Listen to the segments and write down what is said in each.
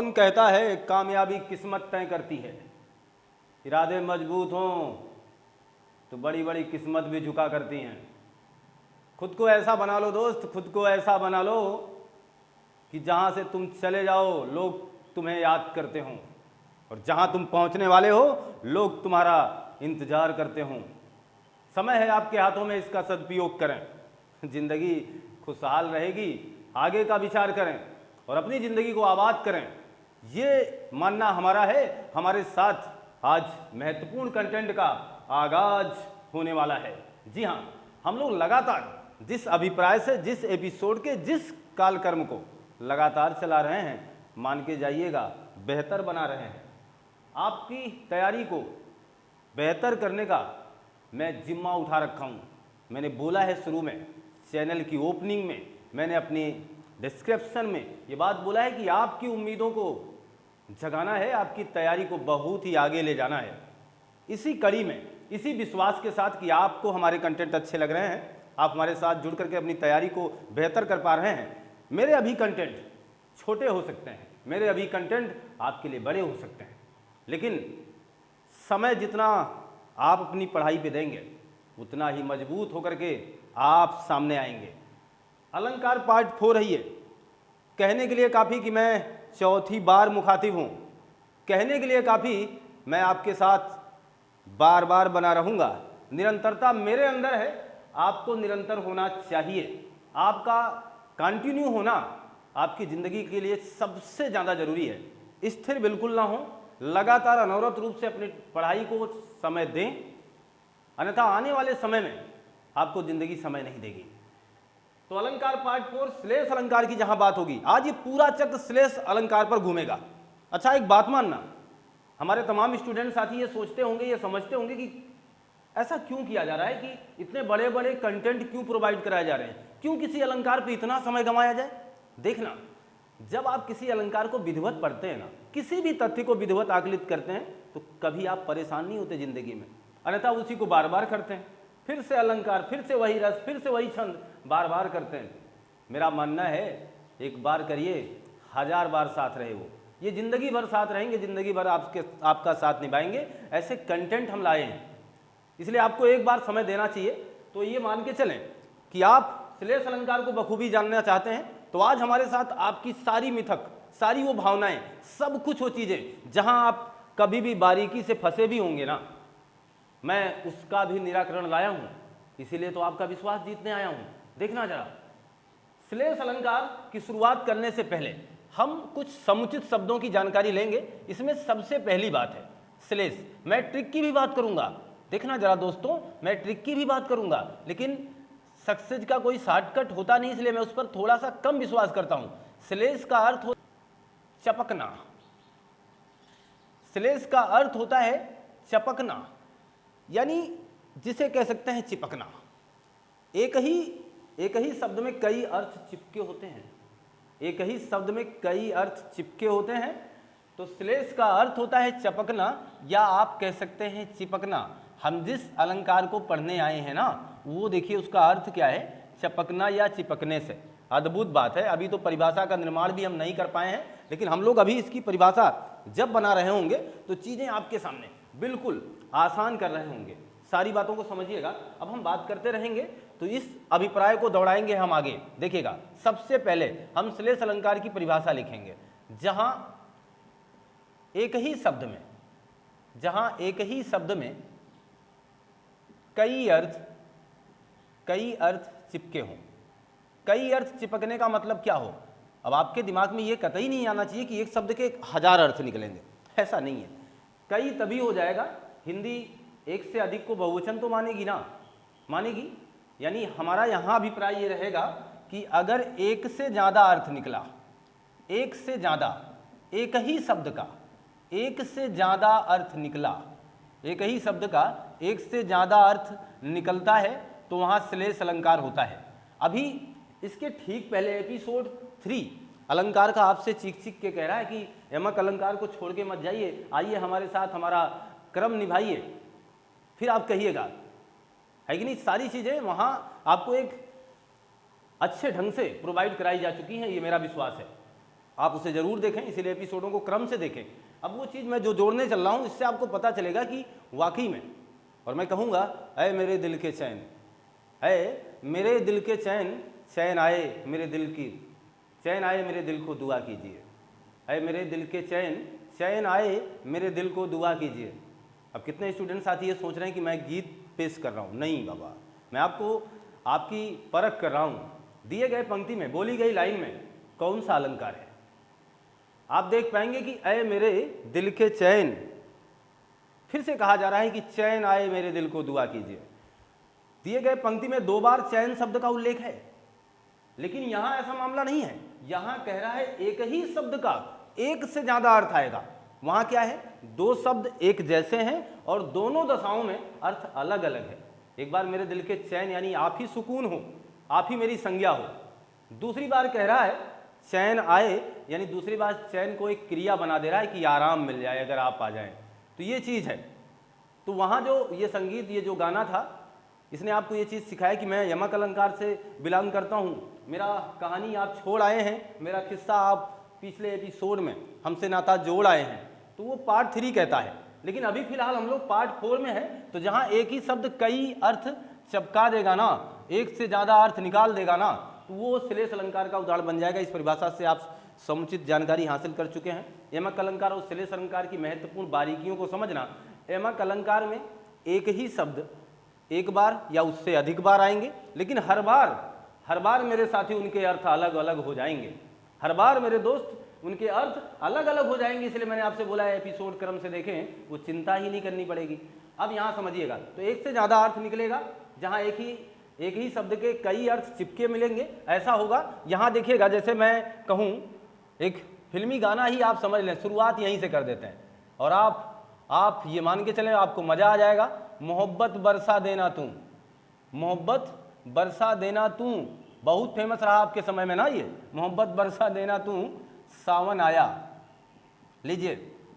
कौन कहता है कामयाबी किस्मत तय करती है। इरादे मजबूत हों तो बड़ी बड़ी किस्मत भी झुका करती हैं। खुद को ऐसा बना लो दोस्त, खुद को ऐसा बना लो कि जहाँ से तुम चले जाओ लोग तुम्हें याद करते हों, और जहाँ तुम पहुँचने वाले हो लोग तुम्हारा इंतज़ार करते हों। समय है आपके हाथों में, इसका सदुपयोग करें। ज़िंदगी खुशहाल रहेगी, आगे का विचार करें और अपनी ज़िंदगी को आबाद करें, ये मानना हमारा है। हमारे साथ आज महत्वपूर्ण कंटेंट का आगाज होने वाला है। जी हाँ, हम लोग लगातार जिस अभिप्राय से, जिस एपिसोड के, जिस कालक्रम को लगातार चला रहे हैं, मान के जाइएगा बेहतर बना रहे हैं। आपकी तैयारी को बेहतर करने का मैं जिम्मा उठा रखा हूँ। मैंने बोला है शुरू में, चैनल की ओपनिंग में, मैंने अपनी डिस्क्रिप्शन में ये बात बोला है कि आपकी उम्मीदों को जगाना है, आपकी तैयारी को बहुत ही आगे ले जाना है। इसी कड़ी में, इसी विश्वास के साथ कि आपको हमारे कंटेंट अच्छे लग रहे हैं, आप हमारे साथ जुड़ करके अपनी तैयारी को बेहतर कर पा रहे हैं। मेरे अभी कंटेंट छोटे हो सकते हैं, मेरे अभी कंटेंट आपके लिए बड़े हो सकते हैं, लेकिन समय जितना आप अपनी पढ़ाई पे देंगे उतना ही मजबूत होकर के आप सामने आएंगे। अलंकार पार्ट 4 है ये। कहने के लिए काफ़ी कि मैं चौथी बार मुखातिब हूँ, कहने के लिए काफ़ी मैं आपके साथ बार बार बना रहूँगा। निरंतरता मेरे अंदर है, आपको निरंतर होना चाहिए। आपका कंटिन्यू होना आपकी ज़िंदगी के लिए सबसे ज़्यादा ज़रूरी है। स्थिर बिल्कुल ना हो, लगातार अनवरत रूप से अपनी पढ़ाई को समय दें, अन्यथा आने वाले समय में आपको ज़िंदगी समय नहीं देगी। तो अलंकार पार्ट 4 श्लेष अलंकार की जहाँ बात होगी, आज ये पूरा चक्र श्लेष अलंकार पर घूमेगा। अच्छा, एक बात मानना, हमारे तमाम स्टूडेंट साथी ये सोचते होंगे, ये समझते होंगे कि ऐसा क्यों किया जा रहा है, कि इतने बड़े बड़े कंटेंट क्यों प्रोवाइड कराए जा रहे हैं, क्यों किसी अलंकार पे इतना समय गंवाया जाए। देखना, जब आप किसी अलंकार को विधिवत पढ़ते हैं ना, किसी भी तथ्य को विधिवत आकलित करते हैं, तो कभी आप परेशान नहीं होते जिंदगी में। अन्यथा उसी को बार बार करते हैं, फिर से अलंकार, फिर से वही रस, फिर से वही छंद बार बार करते हैं। मेरा मानना है एक बार करिए, 1000 बार साथ रहे वो, ये ज़िंदगी भर साथ रहेंगे, ज़िंदगी भर आपका साथ निभाएंगे। ऐसे कंटेंट हम लाए हैं, इसलिए आपको एक बार समय देना चाहिए। तो ये मान के चलें कि आप श्लेष अलंकार को बखूबी जानना चाहते हैं, तो आज हमारे साथ आपकी सारी मिथक, सारी वो भावनाएं, सब कुछ वो चीज़ें जहां आप कभी भी बारीकी से फंसे भी होंगे ना, मैं उसका भी निराकरण लाया हूं। इसीलिए तो आपका विश्वास जीतने आया हूं। देखना जरा, श्लेष अलंकार की शुरुआत करने से पहले हम कुछ समुचित शब्दों की जानकारी लेंगे। इसमें सबसे पहली बात है श्लेष। मैं ट्रिक की भी बात करूंगा, देखना जरा दोस्तों, मैं ट्रिक की भी बात करूंगा, लेकिन सक्सेस का कोई शॉर्टकट होता नहीं, इसलिए मैं उस पर थोड़ा सा कम विश्वास करता हूं। श्लेष का अर्थ हो चपकना, श्लेष का अर्थ होता है चपकना, यानी जिसे कह सकते हैं चिपकना। एक ही शब्द में कई अर्थ चिपके होते हैं, एक ही शब्द में कई अर्थ चिपके होते हैं। तो श्लेष का अर्थ होता है चपकना, या आप कह सकते हैं चिपकना। हम जिस अलंकार को पढ़ने आए हैं ना, वो देखिए उसका अर्थ क्या है, चपकना या चिपकने से। अद्भुत बात है। अभी तो परिभाषा का निर्माण भी हम नहीं कर पाए हैं, लेकिन हम लोग अभी इसकी परिभाषा जब बना रहे होंगे तो चीज़ें आपके सामने बिल्कुल आसान कर रहे होंगे। सारी बातों को समझिएगा। अब हम बात करते रहेंगे तो इस अभिप्राय को दौड़ाएंगे हम आगे। देखिएगा, सबसे पहले हम श्लेष अलंकार की परिभाषा लिखेंगे, जहां एक ही शब्द में कई अर्थ चिपके हों। कई अर्थ चिपकने का मतलब क्या हो? अब आपके दिमाग में ये कतई नहीं आना चाहिए कि एक शब्द के 1000 अर्थ निकलेंगे, ऐसा नहीं है। कई तभी हो जाएगा, हिंदी एक से अधिक को बहुवचन तो मानेगी ना, मानेगी। यानी हमारा यहाँ अभिप्राय ये रहेगा कि अगर एक से ज़्यादा अर्थ निकला, एक से ज़्यादा, एक ही शब्द का एक से ज़्यादा अर्थ निकला, एक ही शब्द का एक से ज़्यादा अर्थ निकलता है, तो वहाँ श्लेष अलंकार होता है। अभी इसके ठीक पहले एपिसोड 3 अलंकार का आपसे चीख चीख के कह रहा है कि यमक अलंकार को छोड़ के मत जाइए, आइए हमारे साथ हमारा क्रम निभाइए। फिर आप कहिएगा, है कि नहीं? सारी चीज़ें वहाँ आपको एक अच्छे ढंग से प्रोवाइड कराई जा चुकी हैं, ये मेरा विश्वास है। आप उसे ज़रूर देखें, इसीलिए एपिसोडों को क्रम से देखें। अब वो चीज़ मैं जो जोड़ने चल रहा हूँ, इससे आपको पता चलेगा कि वाकई में, और मैं कहूँगा, ऐ मेरे दिल के चैन, ऐ मेरे दिल के चैन, चैन आए मेरे दिल की, चैन आए मेरे दिल को दुआ कीजिए, ऐ मेरे दिल के चैन, चैन आए मेरे दिल को दुआ कीजिए। अब कितने स्टूडेंट्स साथी ये सोच रहे हैं कि मैं गीत पेश कर रहा हूँ। नहीं बाबा, मैं आपको आपकी परख कर रहा हूँ। दिए गए पंक्ति में, बोली गई लाइन में कौन सा अलंकार है, आप देख पाएंगे कि ऐ मेरे दिल के चैन, फिर से कहा जा रहा है कि चैन आए मेरे दिल को दुआ कीजिए। दिए गए पंक्ति में 2 बार चैन शब्द का उल्लेख है, लेकिन यहां ऐसा मामला नहीं है। यहां कह रहा है एक ही शब्द का एक से ज्यादा अर्थ आएगा। वहां क्या है, 2 शब्द एक जैसे हैं और दोनों दशाओं में अर्थ अलग अलग है। एक बार मेरे दिल के चैन यानी आप ही सुकून हो, आप ही मेरी संज्ञा हो। दूसरी बार कह रहा है चैन आए, यानी दूसरी बार चैन को एक क्रिया बना दे रहा है कि आराम मिल जाए अगर आप आ जाएं। तो ये चीज़ है। तो वहाँ जो ये संगीत, ये जो गाना था, इसने आपको ये चीज़ सिखाया कि मैं यमक अलंकार से बिलोंग करता हूँ। मेरा कहानी आप छोड़ आए हैं, मेरा किस्सा आप पिछले एपिसोड में हमसे नाता जोड़ आए हैं। तो वो पार्ट 3 कहता है, लेकिन अभी फिलहाल हम लोग पार्ट 4 में हैं। तो जहाँ एक ही शब्द कई अर्थ चपका देगा ना, एक से ज़्यादा अर्थ निकाल देगा ना, तो वो श्लेष अलंकार का उदाहरण बन जाएगा। इस परिभाषा से आप समुचित जानकारी हासिल कर चुके हैं। यमक अलंकार और श्लेष अलंकार की महत्वपूर्ण बारीकियों को समझना। यमक अलंकार में एक ही शब्द एक बार या उससे अधिक बार आएंगे, लेकिन हर बार मेरे साथी उनके अर्थ अलग अलग हो जाएंगे। हर बार मेरे दोस्त उनके अर्थ अलग अलग हो जाएंगे। इसलिए मैंने आपसे बोला है एपिसोड क्रम से देखें, वो चिंता ही नहीं करनी पड़ेगी। अब यहाँ समझिएगा, तो एक से ज़्यादा अर्थ निकलेगा। जहाँ एक ही शब्द के कई अर्थ चिपके मिलेंगे, ऐसा होगा। यहाँ देखिएगा, जैसे मैं कहूँ एक फिल्मी गाना ही आप समझ लें, शुरुआत यहीं से कर देते हैं और आप ये मान के चलें आपको मज़ा आ जाएगा। मोहब्बत बरसा देना तू, मोहब्बत बरसा देना तू, बहुत फेमस रहा आपके समय में ना ये, मोहब्बत बरसा देना तू, सावन आया। लीजिए,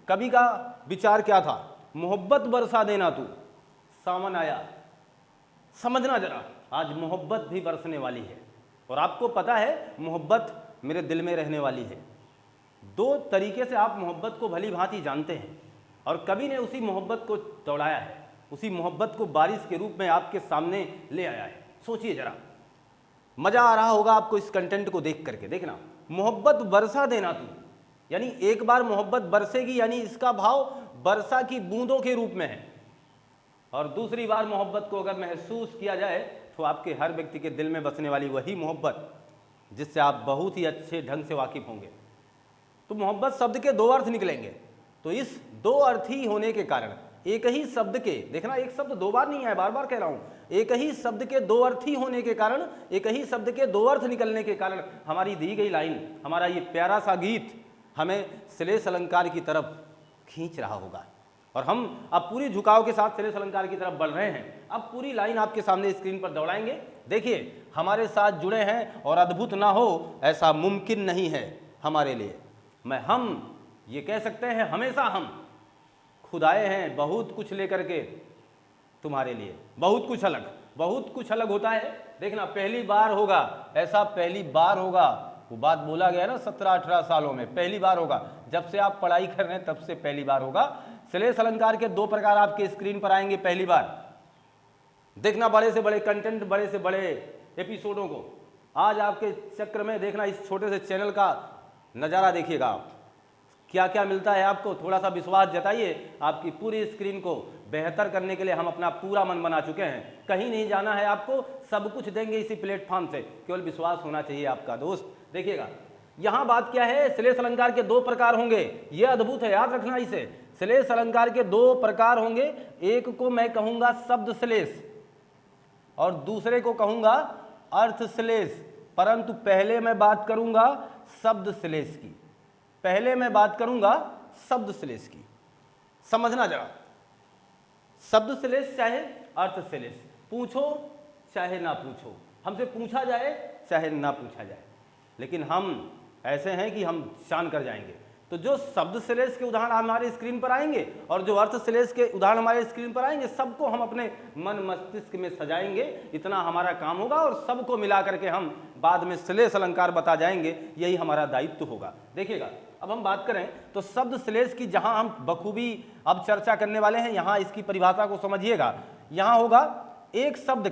कवि का विचार क्या था, मोहब्बत बरसा देना तू, सावन आया। समझना जरा, आज मोहब्बत भी बरसने वाली है और आपको पता है मोहब्बत मेरे दिल में रहने वाली है। 2 तरीके से आप मोहब्बत को भली भांति जानते हैं और कवि ने उसी मोहब्बत को दौड़ाया है, उसी मोहब्बत को बारिश के रूप में आपके सामने ले आया है। सोचिए जरा, मज़ा आ रहा होगा आपको इस कंटेंट को देख करके। देखना, मोहब्बत बरसा देना तू, यानी एक बार मोहब्बत बरसेगी, यानी इसका भाव वर्षा की बूंदों के रूप में है। और दूसरी बार मोहब्बत को अगर महसूस किया जाए तो आपके हर व्यक्ति के दिल में बसने वाली वही मोहब्बत जिससे आप बहुत ही अच्छे ढंग से वाकिफ होंगे। तो मोहब्बत शब्द के 2 अर्थ निकलेंगे। तो इस 2 अर्थ ही होने के कारण, एक ही शब्द के, देखना एक शब्द 2 बार नहीं है, बार बार कह रहा हूं, एक ही शब्द के 2 अर्थ ही होने के कारण, एक ही शब्द के 2 अर्थ निकलने के कारण हमारी दी गई लाइन, हमारा ये प्यारा सा गीत हमें श्लेष अलंकार की तरफ खींच रहा होगा। और हम अब पूरी झुकाव के साथ श्लेष अलंकार की तरफ बढ़ रहे हैं। अब पूरी लाइन आपके सामने स्क्रीन पर दौड़ाएंगे। देखिए, हमारे साथ जुड़े हैं और अद्भुत ना हो ऐसा मुमकिन नहीं है हमारे लिए। हम ये कह सकते हैं, हमेशा हम खुद आए हैं बहुत कुछ लेकर के तुम्हारे लिए। बहुत कुछ अलग होता है। देखना, पहली बार होगा ऐसा, पहली बार होगा। वो बात बोला गया ना 17-18 सालों में, पहली बार होगा। जब से आप पढ़ाई कर रहे हैं तब से पहली बार होगा। श्लेष अलंकार के 2 प्रकार आपके स्क्रीन पर आएंगे पहली बार। देखना, बड़े से बड़े कंटेंट, बड़े से बड़े एपिसोडों को आज आपके चक्र में देखना, इस छोटे से चैनल का नज़ारा देखिएगा आप, क्या क्या मिलता है आपको। थोड़ा सा विश्वास जताइए, आपकी पूरी स्क्रीन को बेहतर करने के लिए हम अपना पूरा मन बना चुके हैं। कहीं नहीं जाना है आपको, सब कुछ देंगे इसी प्लेटफॉर्म से, केवल विश्वास होना चाहिए आपका दोस्त। देखिएगा, यहाँ बात क्या है, श्लेष अलंकार के 2 प्रकार होंगे। ये अद्भुत है, याद रखना इसे। श्लेष अलंकार के 2 प्रकार होंगे। एक को मैं कहूँगा शब्द श्लेष और दूसरे को कहूँगा अर्थ श्लेष। परंतु पहले मैं बात करूँगा शब्द श्लेष की, पहले मैं बात करूँगा शब्द श्लेष की। समझना जरा, शब्द श्लेष चाहे अर्थ श्लेष, पूछो चाहे ना पूछो, हमसे पूछा जाए चाहे ना पूछा जाए, लेकिन हम ऐसे हैं कि हम जान कर जाएंगे। तो जो शब्द श्लेष के उदाहरण हमारे स्क्रीन पर आएंगे और जो अर्थ श्लेष के उदाहरण हमारे स्क्रीन पर आएंगे, सबको हम अपने मन मस्तिष्क में सजाएंगे, इतना हमारा काम होगा और सबको मिला करके हम बाद में श्लेष अलंकार बता जाएंगे, यही हमारा दायित्व होगा। देखिएगा, अब हम बात करें तो शब्द श्लेष की जहां हम बखूबी अब चर्चा करने वाले हैं, यहां इसकी परिभाषा को समझिएगा। यहां होगा एक शब्द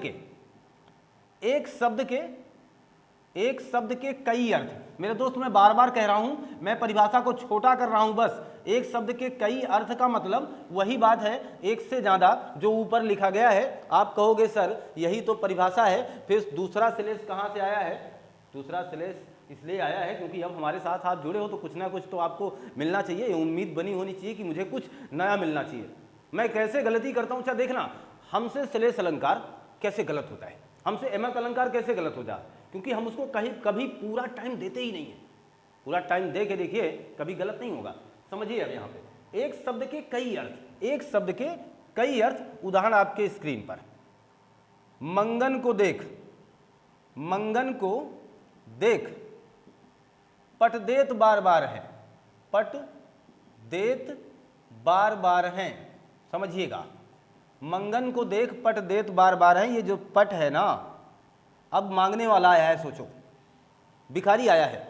के कई अर्थ। मेरे दोस्त, मैं बार बार कह रहा हूं, मैं परिभाषा को छोटा कर रहा हूं बस। एक शब्द के कई अर्थ का मतलब वही बात है, एक से ज्यादा जो ऊपर लिखा गया है। आप कहोगे सर यही तो परिभाषा है, फिर दूसरा श्लेष कहां से आया है? दूसरा श्लेष इसलिए आया है क्योंकि अब हमारे साथ आप जुड़े हो तो कुछ ना कुछ तो आपको मिलना चाहिए, उम्मीद बनी होनी चाहिए कि मुझे कुछ नया मिलना चाहिए। मैं कैसे गलती करता हूं, अच्छा देखना, हमसे श्लेष अलंकार कैसे गलत होता है, हमसे एमक अलंकार कैसे गलत हो जाए, क्योंकि हम उसको कभी पूरा टाइम देते ही नहीं है। पूरा टाइम दे के देखिए, कभी गलत नहीं होगा। समझिए अब यहाँ पे एक शब्द के कई अर्थ, एक शब्द के कई अर्थ। उदाहरण आपके स्क्रीन पर, मंगन को देख, मंगन को देख, पट देत बार बार है, पट देत बार बार हैं। समझिएगा, मंगन को देख पट देत बार बार हैं, ये जो पट है ना, अब मांगने वाला आया है, सोचो भिखारी आया है,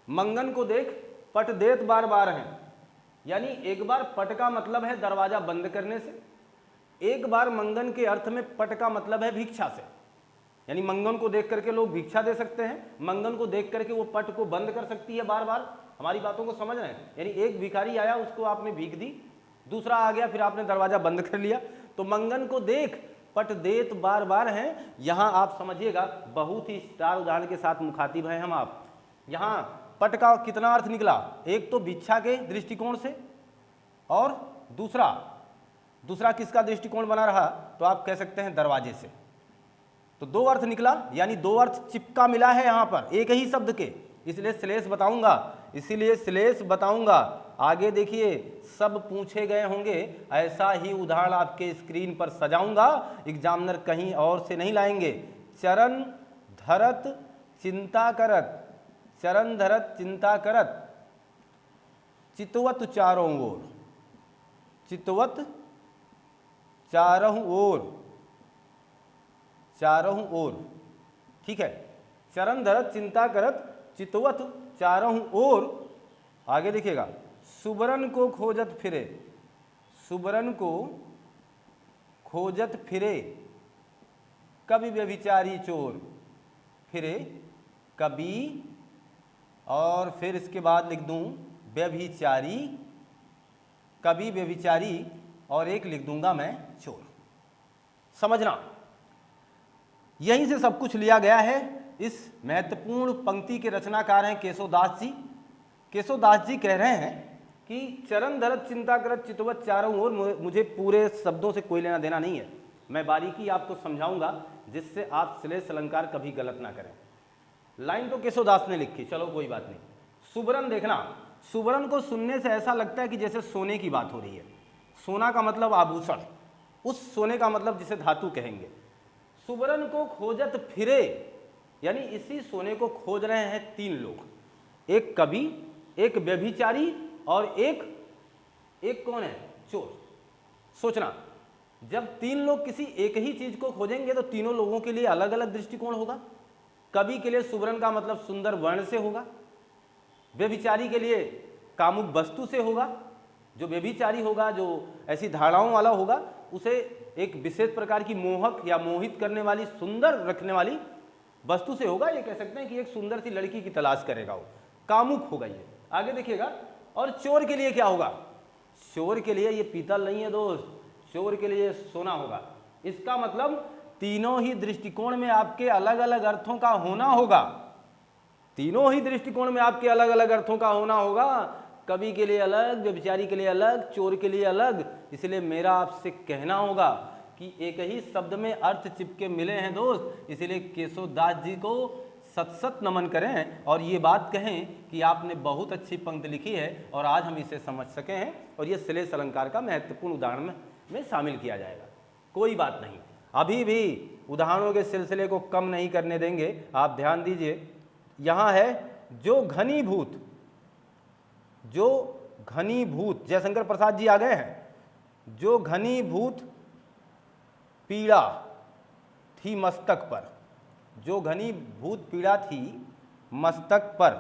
मंगन को देख पट देत बार बार हैं, यानी एक बार पट का मतलब है दरवाजा बंद करने से, एक बार मंगन के अर्थ में पट का मतलब है भिक्षा से, यानी मंगन को देख करके लोग भिक्षा दे सकते हैं, मंगन को देख करके वो पट को बंद कर सकती है बार बार। हमारी बातों को समझ रहे हैं? यानी एक भिखारी आया, उसको आपने भीख दी, दूसरा आ गया, फिर आपने दरवाजा बंद कर लिया। तो मंगन को देख पट देत बार बार हैं, यहां आप समझिएगा बहुत ही स्टार उदाहरण के साथ मुखातिब हैं हम आप। यहां पट का कितना अर्थ निकला, एक तो भिक्षा के दृष्टिकोण से और दूसरा किसका दृष्टिकोण बना रहा, तो आप कह सकते हैं दरवाजे से। तो दो अर्थ निकला, यानी दो अर्थ चिपका मिला है यहां पर एक ही शब्द के, इसलिए श्लेष बताऊंगा। आगे देखिए, सब पूछे गए होंगे, ऐसा ही उदाहरण आपके स्क्रीन पर सजाऊंगा, एग्जामिनर कहीं और से नहीं लाएंगे। चरण धरत चिंता करत, चरण धरत चिंता करत, चितवत चारों ओर, चितवत चारों ओर, ठीक है। चरण धरत चिंता करत, चितवत चारों ओर। आगे देखिएगा, सुबरन को खोजत फिरे, सुबरन को खोजत फिरे, कभी व्यभिचारी चोर, फिरे कभी, और फिर इसके बाद लिख दूं व्यभिचारी, कभी व्यभिचारी, और एक लिख दूंगा मैं चोर। समझना, यहीं से सब कुछ लिया गया है। इस महत्वपूर्ण पंक्ति के रचनाकार हैं केशवदास जी। केशवदास जी कह रहे हैं कि चरण धरत चिंता करत चितवत चारों ओर, मुझे पूरे शब्दों से कोई लेना देना नहीं है, मैं बारीकी आपको समझाऊंगा जिससे आप श्लेष अलंकार कभी गलत ना करें। लाइन तो केशवदास ने लिखी, चलो कोई बात नहीं। सुबरन देखना, सुबरन को सुनने से ऐसा लगता है कि जैसे सोने की बात हो रही है। सोना का मतलब आभूषण, उस सोने का मतलब जिसे धातु कहेंगे। सुबरन को खोजत फिरे, यानी इसी सोने को खोज रहे हैं तीन लोग, एक कवि, एक व्यभिचारी और एक कौन है, चोर। सोचना, जब तीन लोग किसी एक ही चीज को खोजेंगे तो तीनों लोगों के लिए अलग अलग दृष्टिकोण होगा। कवि के लिए सुबरन का मतलब सुंदर वर्ण से होगा, व्यभिचारी के लिए कामुक वस्तु से होगा, जो व्यभिचारी होगा, जो ऐसी धारणाओं वाला होगा, उसे एक विशेष प्रकार की मोहक या मोहित करने वाली, सुंदर रखने वाली वस्तु से होगा। ये कह सकते हैं कि एक सुंदर सी लड़की की तलाश करेगा, वो कामुक होगा ये। आगे देखिएगा, और चोर के लिए क्या होगा, चोर के लिए ये पीतल नहीं है दोस्त, चोर के लिए सोना होगा। इसका मतलब तीनों ही दृष्टिकोण में आपके अलग अलग अर्थों का होना होगा, तीनों ही दृष्टिकोण में आपके अलग अलग अर्थों का होना होगा। कवि के लिए अलग, व्यभिचारी के लिए अलग, चोर के लिए अलग। इसलिए मेरा आपसे कहना होगा कि एक ही शब्द में अर्थ चिपके मिले हैं दोस्त, इसलिए केशवदास जी को सत सत नमन करें और ये बात कहें कि आपने बहुत अच्छी पंक्ति लिखी है और आज हम इसे समझ सके हैं, और ये श्लेष अलंकार का महत्वपूर्ण उदाहरण में शामिल किया जाएगा। कोई बात नहीं, अभी भी उदाहरणों के सिलसिले को कम नहीं करने देंगे। आप ध्यान दीजिए, यहाँ है जो जो घनीभूत, जयशंकर प्रसाद जी आ गए हैं, जो घनीभूत पीड़ा थी मस्तक पर, जो घनीभूत पीड़ा थी मस्तक पर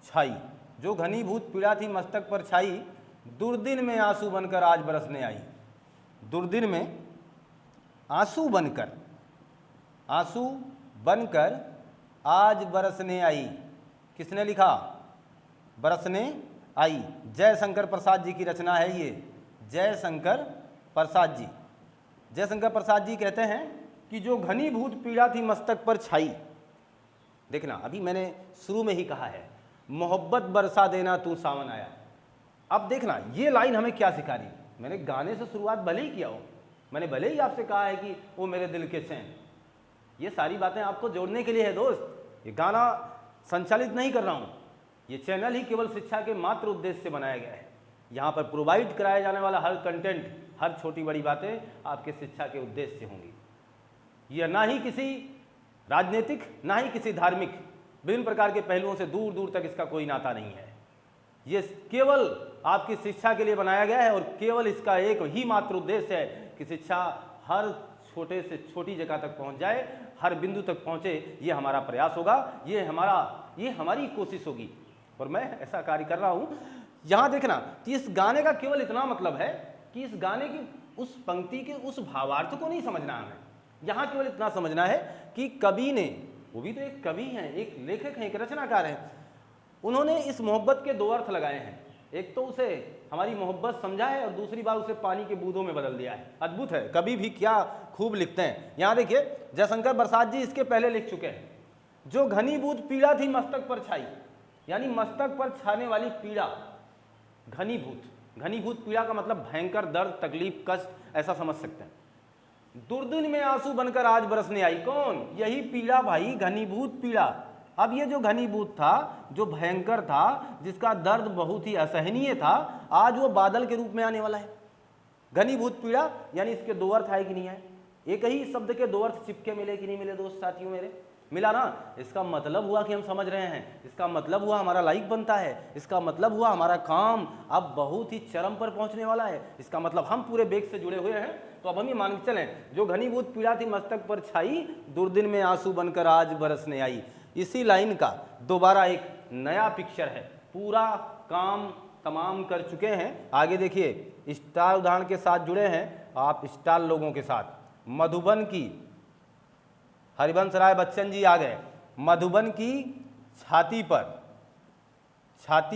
छाई, जो घनीभूत पीड़ा थी मस्तक पर छाई, दुर्दिन में आंसू बनकर आज बरसने आई। दुर्दिन में आंसू बनकर, आंसू बनकर आज बरसने आई। किसने लिखा? बरसने आई। जयशंकर प्रसाद जी की रचना है ये, जयशंकर प्रसाद जी। जयशंकर प्रसाद जी कहते हैं कि जो घनीभूत पीड़ा थी मस्तक पर छाई। देखना, अभी मैंने शुरू में ही कहा है, मोहब्बत बरसा देना तू सावन आया। अब देखना ये लाइन हमें क्या सिखा रही। मैंने गाने से शुरुआत भले ही किया हो, मैंने भले ही आपसे कहा है कि वो मेरे दिल के चैन, ये सारी बातें आपको जोड़ने के लिए है दोस्त। ये गाना संचालित नहीं कर रहा हूँ, ये चैनल ही केवल शिक्षा के मात्र उद्देश्य से बनाया गया है। यहाँ पर प्रोवाइड कराया जाने वाला हर कंटेंट, हर छोटी बड़ी बातें आपके शिक्षा के उद्देश्य से होंगी। यह ना ही किसी राजनीतिक, ना ही किसी धार्मिक, विभिन्न प्रकार के पहलुओं से दूर दूर तक इसका कोई नाता नहीं है। ये केवल आपकी शिक्षा के लिए बनाया गया है और केवल इसका एक ही मात्र उद्देश्य है कि शिक्षा हर छोटे से छोटी जगह तक पहुंच जाए, हर बिंदु तक पहुंचे। ये हमारा प्रयास होगा, ये हमारी कोशिश होगी और मैं ऐसा कार्य कर रहा हूं। यहां देखना कि इस गाने का केवल इतना मतलब है कि इस गाने की उस पंक्ति के उस भावार्थ को नहीं समझना हमें, यहां केवल इतना समझना है कि कवि ने, वो भी तो एक कवि हैं, एक लेखक हैं, एक रचनाकार हैं, उन्होंने इस मोहब्बत के दो अर्थ लगाए हैं। एक तो उसे हमारी मोहब्बत समझा है और दूसरी बार उसे पानी के बूंदों में बदल दिया है। अद्भुत है, कभी भी क्या खूब लिखते हैं। यहाँ देखिए जयशंकर प्रसाद जी इसके पहले लिख चुके हैं, जो घनीभूत पीड़ा थी मस्तक पर छाई, यानी मस्तक पर छाने वाली पीड़ा। घनीभूत पीड़ा का मतलब भयंकर दर्द, तकलीफ, कष्ट, ऐसा समझ सकते हैं। दुर्दिन में आंसू बनकर आज बरसने आई। कौन? यही पीड़ा भाई, घनीभूत पीड़ा। अब ये जो घनीभूत था, जो भयंकर था, जिसका दर्द बहुत ही असहनीय था, आज वो बादल के रूप में आने वाला है। घनीभूत पीड़ा यानी इसके दो अर्थ आए कि नहीं आए? एक ही शब्द के दो अर्थ चिपके मिले कि नहीं मिले दोस्त साथियों मेरे? मिला ना। इसका मतलब हुआ कि हम समझ रहे हैं, इसका मतलब हुआ हमारा लाइक बनता है, इसका मतलब हुआ हमारा काम अब बहुत ही चरम पर पहुंचने वाला है, इसका मतलब हम पूरे बेग से जुड़े हुए हैं। तो अब हम ये मान के चलें, जो घनीभूत पीड़ा थी मस्तक पर छाई, दुर्दिन में आंसू बनकर आज बरसने आई। इसी लाइन का दोबारा एक नया पिक्चर है, पूरा काम तमाम कर चुके हैं। आगे देखिए, स्टार उदाहरण के साथ जुड़े हैं आप, स्टार लोगों के साथ। मधुबन की, हरिवंश राय बच्चन जी आ गए। मधुबन की छाती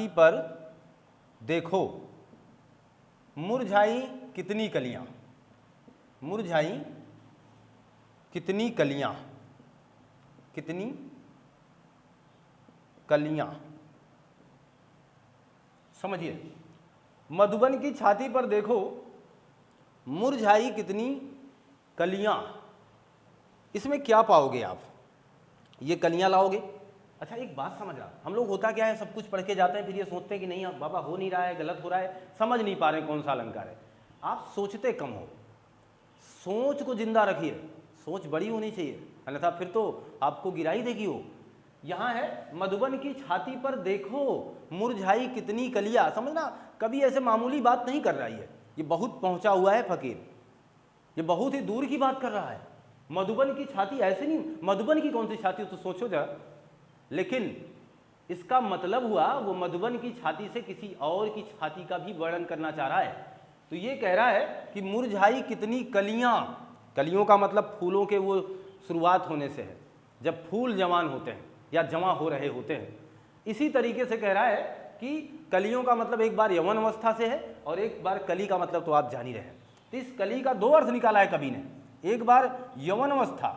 पर देखो मुरझाई कितनी कलियां, मुरझाई कितनी कलियां, कितनी कलियां। समझिए, मधुबन की छाती पर देखो मुरझाई कितनी कलियां। इसमें क्या पाओगे आप? ये कलियां लाओगे। अच्छा एक बात समझना, हम लोग होता क्या है, सब कुछ पढ़ के जाते हैं, फिर ये सोचते हैं कि नहीं अब बाबा हो नहीं रहा है, गलत हो रहा है, समझ नहीं पा रहे कौन सा अलंकार है। आप सोचते कम हो, सोच को जिंदा रखिए, सोच बड़ी होनी चाहिए, अन्यथा फिर तो आपको गिराई देगी वो। यहाँ है मधुबन की छाती पर देखो मुरझाई कितनी कलियां। समझना, कभी ऐसे मामूली बात नहीं कर रही है, ये बहुत पहुंचा हुआ है फकीर, ये बहुत ही दूर की बात कर रहा है। मधुबन की छाती ऐसे नहीं, मधुबन की कौन सी छाती तो सोचो जरा। लेकिन इसका मतलब हुआ वो मधुबन की छाती से किसी और की छाती का भी वर्णन करना चाह रहा है। तो ये कह रहा है कि मुरझाई कितनी कलियां। कलियों का मतलब फूलों के वो शुरुआत होने से है, जब फूल जवान होते हैं या जमा हो रहे होते हैं। इसी तरीके से कह रहा है कि कलियों का मतलब एक बार यौवन अवस्था से है और एक बार कली का मतलब तो आप जान ही रहे हैं। तो इस कली का दो अर्थ निकाला है कवि ने, एक बार यौवन अवस्था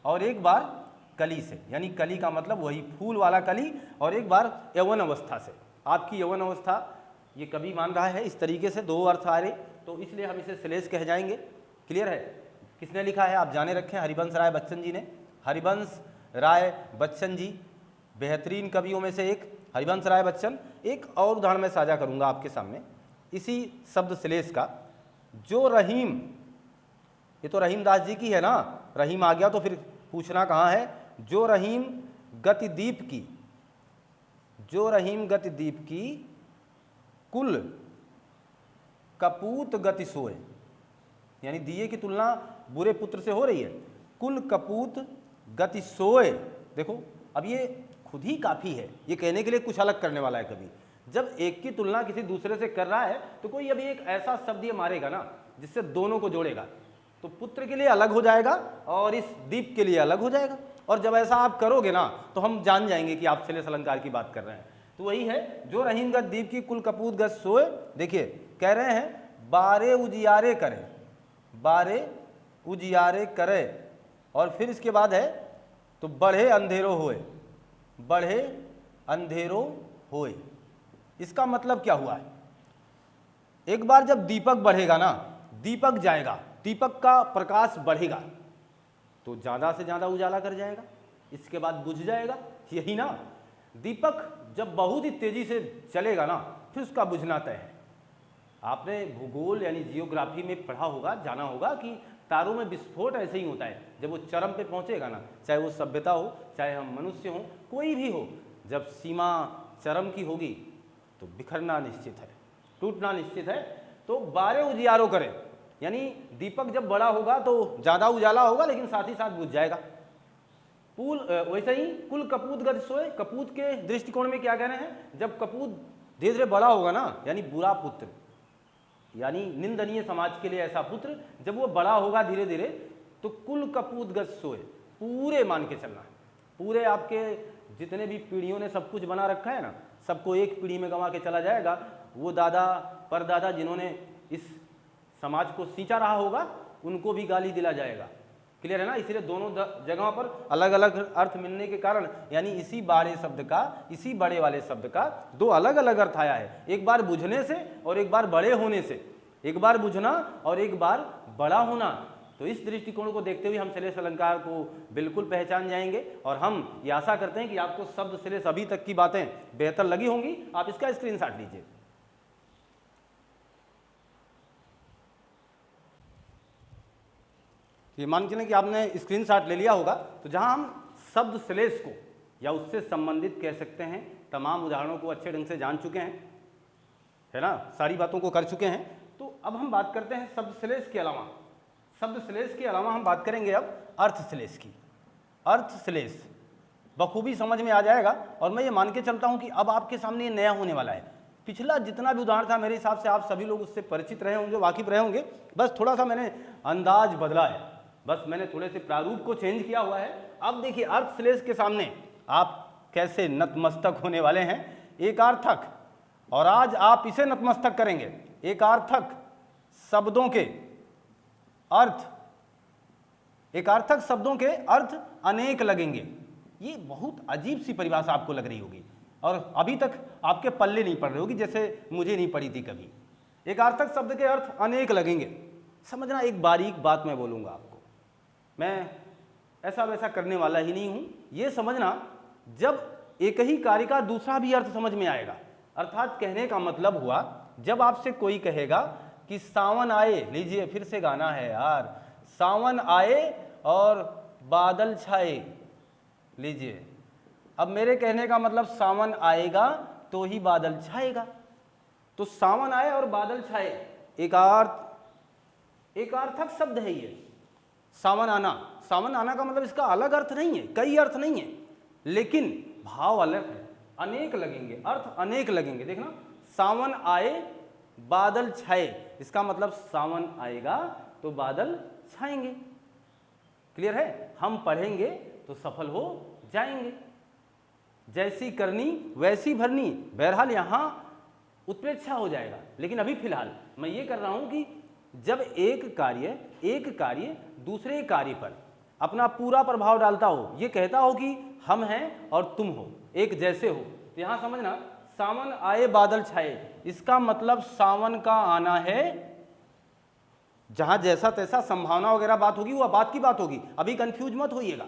और एक बार कली से, यानी कली का मतलब वही फूल वाला कली और एक बार यौवन अवस्था से। आपकी यौवन अवस्था ये कवि मान रहा है, इस तरीके से दो अर्थ आ रहे, तो इसलिए हम इसे श्लेष कह जाएंगे। क्लियर है? किसने लिखा है आप जाने रखें, हरिवंश राय बच्चन जी ने। हरिवंश राय बच्चन जी बेहतरीन कवियों में से एक, हरिवंश राय बच्चन। एक और उदाहरण मैं साझा करूंगा आपके सामने इसी शब्द श्लेष का। जो रहीम, ये तो रहीमदास जी की है ना, रहीम आ गया तो फिर पूछना कहाँ है। जो रहीम गतिदीप की, जो रहीम गति दीप की कुल कपूत गति सोए, यानी दिए की तुलना बुरे पुत्र से हो रही है। कुल कपूत गति सोए, देखो अब ये खुद ही काफ़ी है, ये कहने के लिए कुछ अलग करने वाला है। कभी जब एक की तुलना किसी दूसरे से कर रहा है तो कोई अभी एक ऐसा शब्द ये मारेगा ना जिससे दोनों को जोड़ेगा, तो पुत्र के लिए अलग हो जाएगा और इस दीप के लिए अलग हो जाएगा। और जब ऐसा आप करोगे ना तो हम जान जाएंगे कि आप श्लेष अलंकार की बात कर रहे हैं। तो वही है, जो रहीम गत दीप की कुल कपूत गत सोए। देखिए कह रहे हैं बारे उजियारे करे, बारे उजियारे करे, और फिर इसके बाद है तो बढ़े अंधेरों होए, बढ़े अंधेरों होए। इसका मतलब क्या हुआ है? एक बार जब दीपक बढ़ेगा ना, दीपक जाएगा, दीपक का प्रकाश बढ़ेगा तो ज़्यादा से ज़्यादा उजाला कर जाएगा, इसके बाद बुझ जाएगा, यही ना। दीपक जब बहुत ही तेज़ी से चलेगा ना फिर उसका बुझना तय है। आपने भूगोल यानी जियोग्राफी में पढ़ा होगा, जाना होगा कि तारों में विस्फोट ऐसे ही होता है। जब वो चरम पे पहुंचेगा ना, चाहे वो सभ्यता हो, चाहे हम मनुष्य हों, कोई भी हो, जब सीमा चरम की होगी तो बिखरना निश्चित है, टूटना निश्चित है। तो बारे उजियारो करे, यानी दीपक जब बड़ा होगा तो ज़्यादा उजाला होगा लेकिन साथ ही साथ बुझ जाएगा। वैसे ही कुल कपूत गति सोए, कपूत के दृष्टिकोण में क्या कह रहे हैं? जब कपूत धीरे धीरे बड़ा होगा ना, यानी बुरा पुत्र, यानी निंदनीय समाज के लिए ऐसा पुत्र, जब वो बड़ा होगा धीरे धीरे तो कुल कपूत गत सोए, पूरे मान के चलना है, पूरे आपके जितने भी पीढ़ियों ने सब कुछ बना रखा है ना, सबको एक पीढ़ी में गंवा के चला जाएगा। वो दादा परदादा जिन्होंने इस समाज को सींचा रहा होगा उनको भी गाली दिला जाएगा। क्लियर है ना? इसीलिए दोनों जगहों पर अलग अलग अर्थ मिलने के कारण, यानी इसी बारे शब्द का, इसी बड़े वाले शब्द का दो अलग अलग अर्थ आया है, एक बार बुझने से और एक बार बड़े होने से, एक बार बुझना और एक बार बड़ा होना। तो इस दृष्टिकोण को देखते हुए हम श्लेष अलंकार को बिल्कुल पहचान जाएंगे और हम ये आशा करते हैं कि आपको शब्द श्लेष अभी तक की बातें बेहतर लगी होंगी। आप इसका स्क्रीनशॉट लीजिए। ये मान के लें कि आपने स्क्रीनशॉट ले लिया होगा, तो जहां हम शब्द श्लेष को या उससे संबंधित कह सकते हैं तमाम उदाहरणों को अच्छे ढंग से जान चुके हैं, है ना, सारी बातों को कर चुके हैं। तो अब हम बात करते हैं शब्द श्लेष के अलावा, शब्द श्लेष के अलावा हम बात करेंगे अब अर्थ श्लेष की। अर्थ श्लेष बखूबी समझ में आ जाएगा और मैं ये मान के चलता हूँ कि अब आपके सामने ये नया होने वाला है। पिछला जितना भी उदाहरण था मेरे हिसाब से आप सभी लोग उससे परिचित रहे होंगे, वाकिफ रहे होंगे, बस थोड़ा सा मैंने अंदाज बदला है, बस मैंने थोड़े से प्रारूप को चेंज किया हुआ है। अब देखिए अर्थ श्लेष के सामने आप कैसे नतमस्तक होने वाले हैं। एकार्थक, और आज आप इसे नतमस्तक करेंगे, एकार्थक शब्दों के अर्थ, एकार्थक शब्दों के अर्थ अनेक लगेंगे। ये बहुत अजीब सी परिभाषा आपको लग रही होगी और अभी तक आपके पल्ले नहीं पड़ रही होगी, जैसे मुझे नहीं पड़ी थी कभी। एकार्थक शब्द के अर्थ अनेक लगेंगे। समझना, एक बारीक बात मैं बोलूँगा आपको, मैं ऐसा वैसा करने वाला ही नहीं हूँ। ये समझना, जब एक ही कार्य का दूसरा भी अर्थ समझ में आएगा, अर्थात कहने का मतलब हुआ जब आपसे कोई कहेगा कि सावन आए, लीजिए फिर से गाना है यार, सावन आए और बादल छाए, लीजिए, अब मेरे कहने का मतलब सावन आएगा तो ही बादल छाएगा। तो सावन आए और बादल छाए एकार्थक शब्द है ये। सावन आना, सावन आना का मतलब इसका अलग अर्थ नहीं है, कई अर्थ नहीं है, लेकिन भाव अलग है, अनेक लगेंगे, अर्थ अनेक लगेंगे। देखना, सावन आए बादल छाए, इसका मतलब सावन आएगा तो बादल छाएंगे। क्लियर है? हम पढ़ेंगे तो सफल हो जाएंगे। जैसी करनी वैसी भरनी, बहरहाल यहाँ उत्प्रेक्षा हो जाएगा, लेकिन अभी फिलहाल मैं ये कर रहा हूं कि जब एक कार्य दूसरे कार्य पर अपना पूरा प्रभाव डालता हो, ये कहता हो कि हम हैं और तुम हो, एक जैसे हो, तो यहाँ समझना, सावन आए बादल छाए, इसका मतलब सावन का आना है। जहां जैसा तैसा संभावना वगैरह बात होगी वो बात की बात होगी, अभी कंफ्यूज मत होइएगा।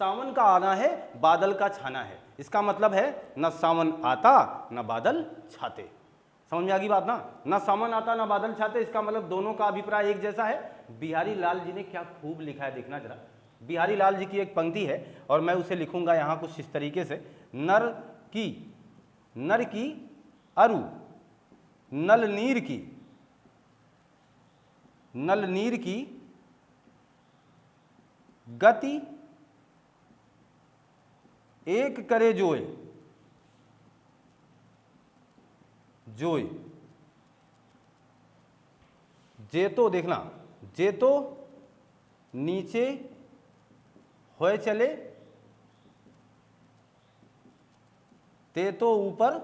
सावन का आना है, बादल का छाना है, इसका मतलब है न सावन आता न बादल छाते। समझ में आ गई बात ना? न सावन आता न बादल छाते, इसका मतलब दोनों का अभिप्राय एक जैसा है। बिहारी लाल जी ने क्या खूब लिखा है, देखना जरा। बिहारी लाल जी की एक पंक्ति है और मैं उसे लिखूंगा यहाँ कुछ इस तरीके से, नर की नर की अरु, नल नीर की, नल नीर की गति एक करे जोय, जोय, जेतो देखना, जेतो नीचे होए चले, ते तो ऊपर,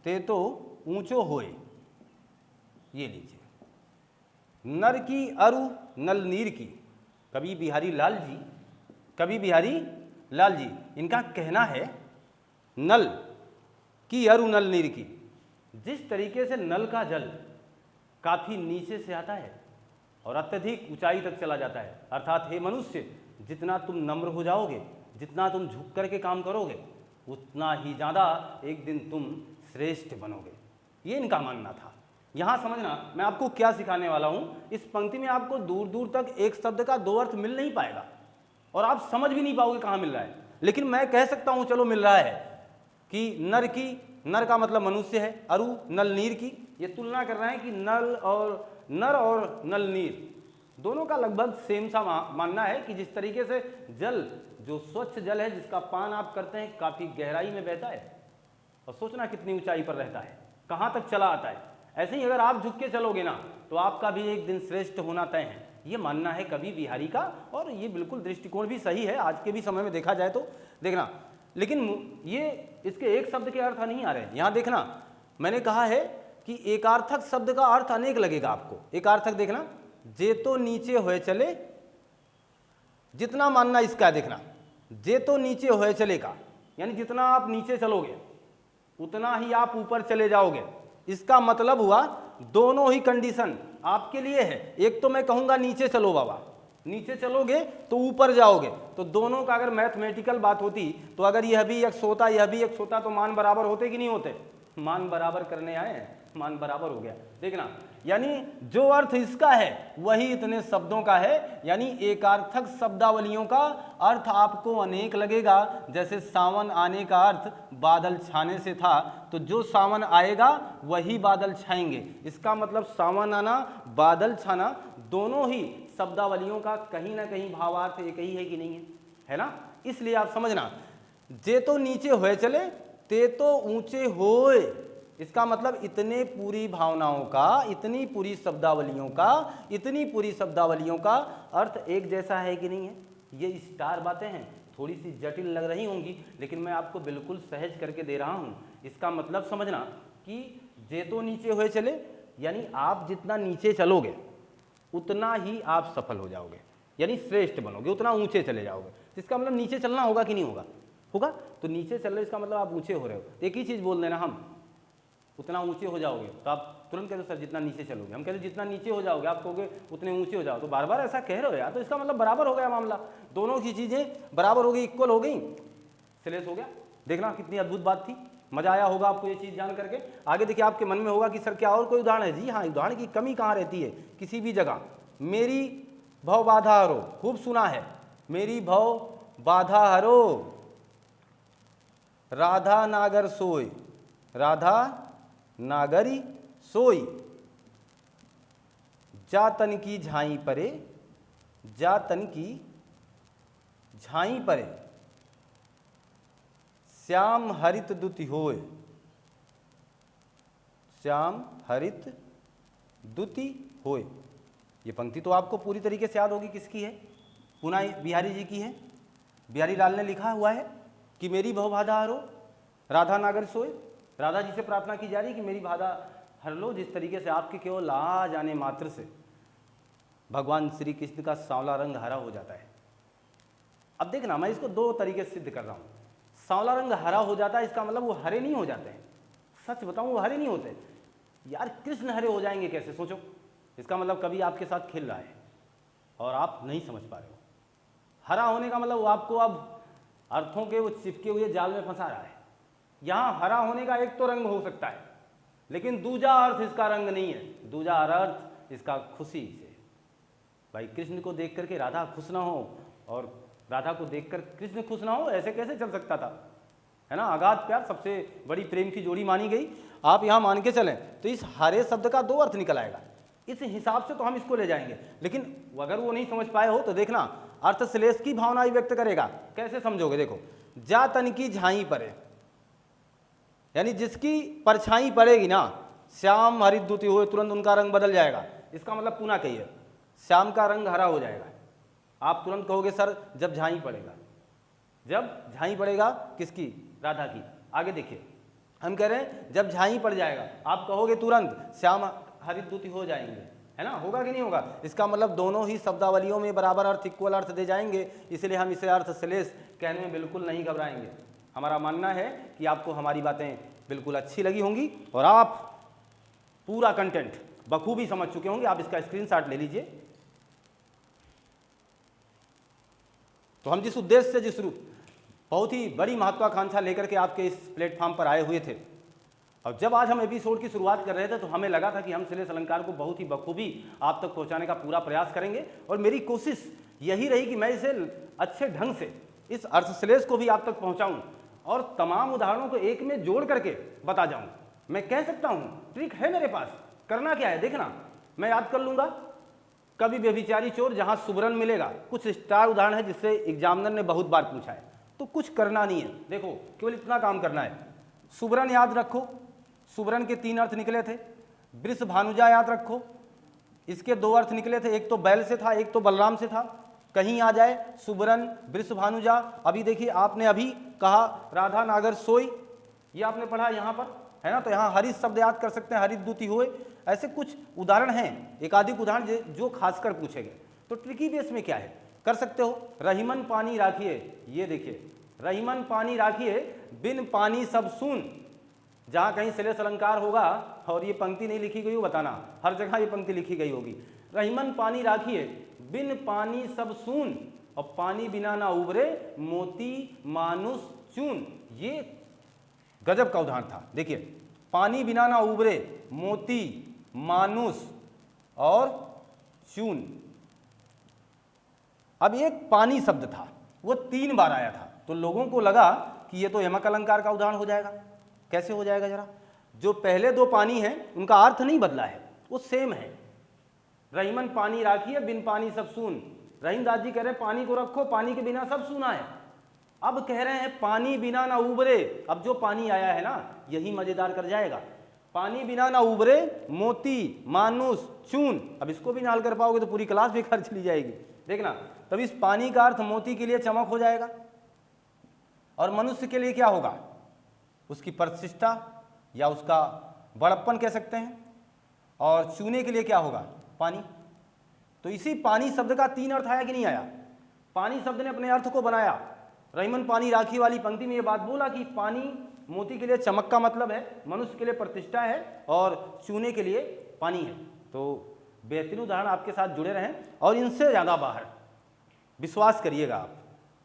ते तो ऊंचो होए, ये लीजिए। नर की अरु नल नीर की, कवि बिहारी लाल जी, कवि बिहारी लाल जी, इनका कहना है नल की अरु नल नीर की, जिस तरीके से नल का जल काफी नीचे से आता है और अत्यधिक ऊंचाई तक चला जाता है, अर्थात हे मनुष्य, जितना तुम नम्र हो जाओगे, जितना तुम झुक करके काम करोगे, उतना ही ज़्यादा एक दिन तुम श्रेष्ठ बनोगे, ये इनका मानना था। यहाँ समझना मैं आपको क्या सिखाने वाला हूँ, इस पंक्ति में आपको दूर दूर तक एक शब्द का दो अर्थ मिल नहीं पाएगा और आप समझ भी नहीं पाओगे कहाँ मिल रहा है, लेकिन मैं कह सकता हूँ चलो मिल रहा है कि नर की, नर का मतलब मनुष्य है, अरु नल नीर की, ये तुलना कर रहे हैं कि नर और नल नीर दोनों का लगभग सेम सा मानना है कि जिस तरीके से जल, जो स्वच्छ जल है जिसका पान आप करते हैं, काफ़ी गहराई में बहता है और सोचना कितनी ऊंचाई पर रहता है, कहाँ तक चला आता है, ऐसे ही अगर आप झुक के चलोगे ना तो आपका भी एक दिन श्रेष्ठ होना तय है, ये मानना है कवि बिहारी का और ये बिल्कुल दृष्टिकोण भी सही है आज के भी समय में देखा जाए तो। देखना, लेकिन ये इसके एक शब्द के अर्थ नहीं आ रहे हैं। यहाँ देखना, मैंने कहा है कि एकार्थक शब्द का अर्थ अनेक लगेगा आपको। एकार्थक देखना, जे तो नीचे होए चले, जितना मानना इसका देखना, जे तो नीचे होए चलेगा, यानी जितना आप नीचे चलोगे उतना ही आप ऊपर चले जाओगे। इसका मतलब हुआ दोनों ही कंडीशन आपके लिए है। एक तो मैं कहूंगा नीचे चलो बाबा, नीचे चलोगे तो ऊपर जाओगे, तो दोनों का अगर मैथमेटिकल बात होती तो अगर यह भी x होता यह भी x होता तो मान बराबर होते कि नहीं होते? मान बराबर करने आए हैं, मान बराबर हो गया। देखना, यानी जो अर्थ इसका है वही इतने शब्दों का है, यानी एकार्थक शब्दावलियों का अर्थ आपको अनेक लगेगा। जैसे सावन आने का अर्थ बादल छाने से था, तो जो सावन आएगा वही बादल छाएंगे। इसका मतलब सावन आना, बादल छाना, दोनों ही शब्दावलियों का कहीं ना कहीं भावार्थ एक ही है कि नहीं है ना? इसलिए आप समझना, जे तो नीचे होए चले ते तो ऊंचे होए, इसका मतलब इतने पूरी भावनाओं का, इतनी पूरी शब्दावलियों का, इतनी पूरी शब्दावलियों का अर्थ एक जैसा है कि नहीं है? ये स्टार बातें हैं, थोड़ी सी जटिल लग रही होंगी, लेकिन मैं आपको बिल्कुल सहज करके दे रहा हूँ। इसका मतलब समझना कि जे तो नीचे होए चले, यानी आप जितना नीचे चलोगे उतना ही आप सफल हो जाओगे, यानी श्रेष्ठ बनोगे, उतना ऊंचे चले जाओगे। इसका मतलब नीचे चलना होगा कि नहीं होगा? होगा। तो नीचे चल रहे इसका मतलब आप ऊंचे हो रहे हो। एक ही चीज़ बोल देना, हम उतना ऊंचे हो जाओगे, तो आप तुरंत कहते हो सर जितना नीचे चलोगे, हम कहते जितना नीचे हो जाओगे, आप कहोगे उतने ऊंचे हो जाओ, तो बार बार ऐसा कह रहे हो यार, तो इसका मतलब बराबर हो गया मामला, दोनों की चीज़ें बराबर हो गई, इक्वल हो गई, सिलेस हो गया। देखना कितनी अद्भुत बात थी, मजा आया होगा आपको ये चीज़ जान करके। आगे देखिए आपके मन में होगा कि सर क्या और कोई उदाहरण है? जी हाँ, उदाहरण की कमी कहाँ रहती है किसी भी जगह। मेरी भव बाधा हरो, खूब सुना है, मेरी भव बाधा हरो, राधा नागर सोई, राधा नागरी सोई, जा तन की झाई परे, जा तन की झाई परे, श्याम हरित दुति होय, श्याम हरित दुति होय। ये पंक्ति तो आपको पूरी तरीके से याद होगी, किसकी है? पुनः बिहारी जी की है। बिहारी लाल ने लिखा हुआ है कि मेरी भव बाधा हरो, राधा नागर सोए, राधा जी से प्रार्थना की जा रही कि मेरी बाधा हर लो, जिस तरीके से आपके केवल आ जाने मात्र से भगवान श्री कृष्ण का सांवला रंग हरा हो जाता है। अब देखना, मैं इसको दो तरीके से सिद्ध कर रहा हूँ। सांवला रंग हरा हो जाता है, इसका मतलब वो हरे नहीं हो जाते हैं। सच बताऊँ, वो हरे नहीं होते यार। कृष्ण हरे हो जाएंगे कैसे? सोचो। इसका मतलब कभी आपके साथ खेल रहा है और आप नहीं समझ पा रहे हो। हरा होने का मतलब वो आपको अब अर्थों के वो चिपके हुए जाल में फंसा रहा है। यहाँ हरा होने का एक तो रंग हो सकता है, लेकिन दूजा अर्थ इसका रंग नहीं है। दूजा अर्थ इसका खुशी से। भाई कृष्ण को देख करके राधा खुश ना हो और राधा को देखकर कृष्ण खुश ना हो, ऐसे कैसे चल सकता था? है ना, अगाध प्यार सबसे बड़ी प्रेम की जोड़ी मानी गई। आप यहाँ मान के चलें तो इस हरे शब्द का 2 अर्थ निकल आएगा, इस हिसाब से तो हम इसको ले जाएंगे। लेकिन अगर वो नहीं समझ पाए हो तो देखना, अर्थ श्लेष की भावना ही व्यक्त करेगा। कैसे समझोगे, देखो, जा तन की झाई पड़े, यानी जिसकी परछाई पड़ेगी ना, श्याम हरित द्युति हुए, तुरंत उनका रंग बदल जाएगा। इसका मतलब पुनः कहिए, श्याम का रंग हरा हो जाएगा। आप तुरंत कहोगे सर जब झाई पड़ेगा, जब झाई पड़ेगा किसकी, राधा की। आगे देखिए, हम कह रहे हैं जब झाई पड़ जाएगा, आप कहोगे तुरंत श्याम हरित द्युति हो जाएंगे, है ना, होगा कि नहीं होगा। इसका मतलब दोनों ही शब्दावलियों में बराबर अर्थ, इक्वल अर्थ दे जाएंगे, इसलिए हम इसे अर्थ श्लेष कहने में बिल्कुल नहीं घबराएंगे। हमारा मानना है कि आपको हमारी बातें बिल्कुल अच्छी लगी होंगी और आप पूरा कंटेंट बखूबी समझ चुके होंगे। आप इसका स्क्रीनशॉट ले लीजिए। तो हम जिस उद्देश्य से, जिस रूप, बहुत ही बड़ी महत्वाकांक्षा लेकर के आपके इस प्लेटफॉर्म पर आए हुए थे, और जब आज हम एपिसोड की शुरुआत कर रहे थे तो हमें लगा था कि हम श्लेष अलंकार को बहुत ही बखूबी आप तक पहुंचाने का पूरा प्रयास करेंगे। और मेरी कोशिश यही रही कि मैं इसे अच्छे ढंग से, इस अर्थ श्लेष को भी आप तक पहुंचाऊं और तमाम उदाहरणों को एक में जोड़ करके बता जाऊं। मैं कह सकता हूं, ट्रिक है मेरे पास, करना क्या है देखना, मैं याद कर लूंगा। कभी व्यभिचारी चोर, जहां सुबरन मिलेगा, कुछ स्टार उदाहरण है जिससे एग्जामिनर ने बहुत बार पूछा है, तो कुछ करना नहीं है। देखो, केवल इतना काम करना है। सुबरन याद रखो, सुबरन के 3 अर्थ निकले थे। वृष भानुजा याद रखो, इसके 2 अर्थ निकले थे, एक तो बैल से था, एक तो बलराम से था। कहीं आ जाए सुबरन, वृष भानुजा। अभी देखिए, आपने अभी कहा राधा नागर सोई, ये आपने पढ़ा यहाँ पर, है ना, तो यहाँ हरित शब्द याद कर सकते हैं, हरित द्युति हुए। ऐसे कुछ उदाहरण हैं, एकाधिक उदाहरण जो खासकर पूछे गए। तो ट्रिकी बेस में क्या है, कर सकते हो। रहीमन पानी राखिए, ये देखिए, रहीमन पानी राखिए, बिन पानी सब सून। जहाँ कहीं श्लेष अलंकार होगा और ये पंक्ति नहीं लिखी गई हो बताना, हर जगह ये पंक्ति लिखी गई होगी। रहीमन पानी राखिए, बिन पानी सब सून, और पानी बिना ना उबरे, मोती मानुष चून। ये गजब का उदाहरण था। देखिए, पानी बिना ना उबरे, मोती मानुष और चून। अब एक पानी शब्द था, वो 3 बार आया था, तो लोगों को लगा कि ये तो यमक अलंकार का उदाहरण हो जाएगा। कैसे हो जाएगा जरा, जो पहले 2 पानी हैं उनका अर्थ नहीं बदला है, वो सेम है। रहीमन पानी राखिए, बिन पानी सब सून। रहीमदास जी कह रहे हैं पानी को रखो, पानी के बिना सब सूना है। अब कह रहे हैं पानी बिना ना उबरे। अब जो पानी आया है ना, यही मजेदार कर जाएगा। पानी बिना ना उबरे, मोती मानुष चून। अब इसको भी ना हल कर पाओगे तो पूरी क्लास बेकार चली जाएगी। देखना, तब इस पानी का अर्थ मोती के लिए चमक हो जाएगा, और मनुष्य के लिए क्या होगा, उसकी प्रतिष्ठा या उसका बड़प्पन कह सकते हैं, और चूने के लिए क्या होगा, पानी। तो इसी पानी शब्द का 3 अर्थ आया कि नहीं आया। पानी शब्द ने अपने अर्थ को बनाया। रहीमन पानी राखी वाली पंक्ति में ये बात बोला कि पानी मोती के लिए चमक का मतलब है, मनुष्य के लिए प्रतिष्ठा है, और चूने के लिए पानी है। तो बेहतरीन उदाहरण आपके साथ जुड़े रहें, और इनसे ज़्यादा बाहर विश्वास करिएगा। आप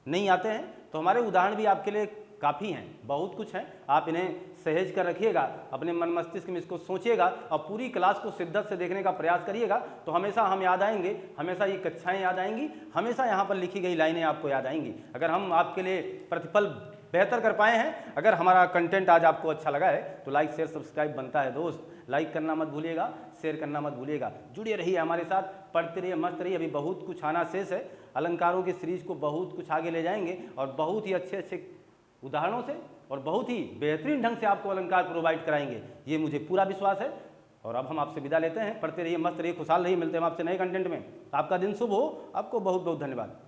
नहीं आते हैं तो हमारे उदाहरण भी आपके लिए काफ़ी हैं, बहुत कुछ हैं। आप इन्हें सहेज कर रखिएगा, अपने मन मस्तिष्क में इसको सोचिएगा, और पूरी क्लास को शिद्दत से देखने का प्रयास करिएगा, तो हमेशा हम याद आएंगे, हमेशा ये कक्षाएं याद आएंगी, हमेशा यहाँ पर लिखी गई लाइनें आपको याद आएंगी। अगर हम आपके लिए प्रतिफल बेहतर कर पाए हैं, अगर हमारा कंटेंट आज आपको अच्छा लगा है, तो लाइक शेयर सब्सक्राइब बनता है दोस्त। लाइक करना मत भूलिएगा, शेयर करना मत भूलिएगा। जुड़े रहिए हमारे साथ, पढ़ते रहिए, मस्त रहिए। अभी बहुत कुछ आना शेष है। अलंकारों की सीरीज को बहुत कुछ आगे ले जाएंगे, और बहुत ही अच्छे अच्छे उदाहरणों से और बहुत ही बेहतरीन ढंग से आपको अलंकार प्रोवाइड कराएंगे, ये मुझे पूरा विश्वास है। और अब हम आपसे विदा लेते हैं। पढ़ते रहिए, मस्त रहिए, खुशहाल रहिए। मिलते हैं आपसे नए कंटेंट में। आपका दिन शुभ हो। आपको बहुत बहुत धन्यवाद।